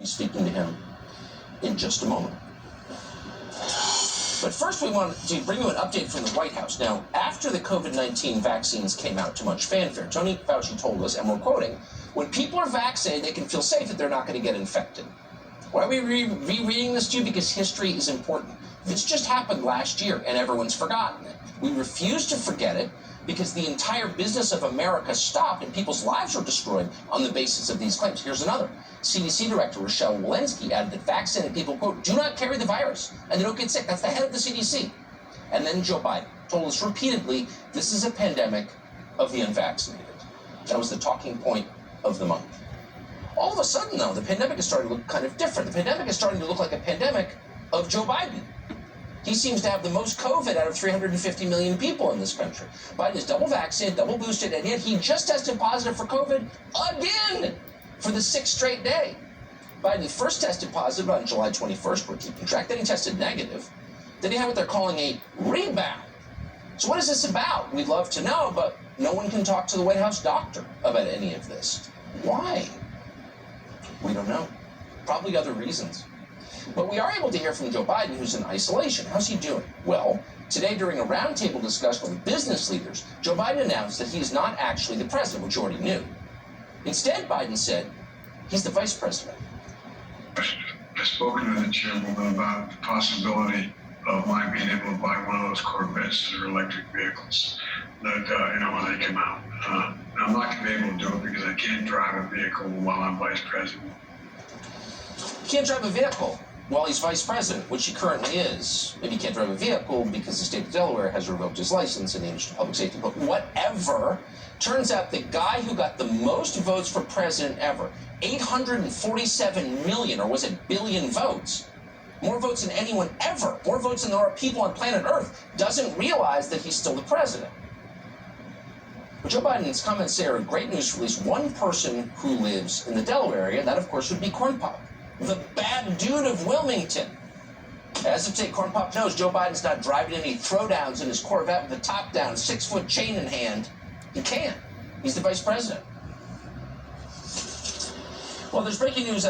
be speaking to him in just a moment. But first, we want to bring you an update from the White House. Now, after the COVID-19 vaccines came out to much fanfare, Tony Fauci told us, and we're quoting, when people are vaccinated, they can feel safe that they're not going to get infected. Why are we rereading this to you? Because history is important. This just happened last year, and everyone's forgotten it. We refuse to forget it because the entire business of America stopped and people's lives were destroyed on the basis of these claims. Here's another. CDC Director Rochelle Walensky added that vaccinated people, quote, do not carry the virus and they don't get sick. That's the head of the CDC. And then Joe Biden told us repeatedly, this is a pandemic of the unvaccinated. That was the talking point of the month. All of a sudden, though, the pandemic is starting to look kind of different. The pandemic is starting to look like a pandemic of Joe Biden. He seems to have the most COVID out of 350 million people in this country. Biden is double vaccinated, double boosted, and yet he just tested positive for COVID again for the 6th straight day. Biden first tested positive on July 21st, we're keeping track. Then he tested negative. Then he had what they're calling a rebound. So what is this about? We'd love to know, but no one can talk to the White House doctor about any of this. Why? We don't know. Probably other reasons. But we are able to hear from Joe Biden, who's in isolation. How's he doing? Well, today during a roundtable discussion with business leaders, Joe Biden announced that he is not actually the president, which you already knew. Instead, Biden said he's the vice president. I've spoken to the chairwoman about the possibility of my being able to buy one of those Corvettes that are electric vehicles that, when they come out. I'm not going to be able to do it because I can't drive a vehicle while I'm vice president. He can't drive a vehicle while he's vice president, which he currently is. Maybe he can't drive a vehicle because the state of Delaware has revoked his license in the interest of public safety. But whatever, turns out the guy who got the most votes for president ever, 847 million, or was it billion votes, more votes than anyone ever, more votes than there are people on planet Earth, doesn't realize that he's still the president. But Joe Biden's comments say are great news for at least one person who lives in the Delaware area. That, of course, would be Corn Pop, the bad dude of Wilmington. As of today, Corn Pop knows Joe Biden's not driving any throwdowns in his Corvette with the top down, 6-foot chain in hand. He can't. He's the vice president. Well, there's breaking news.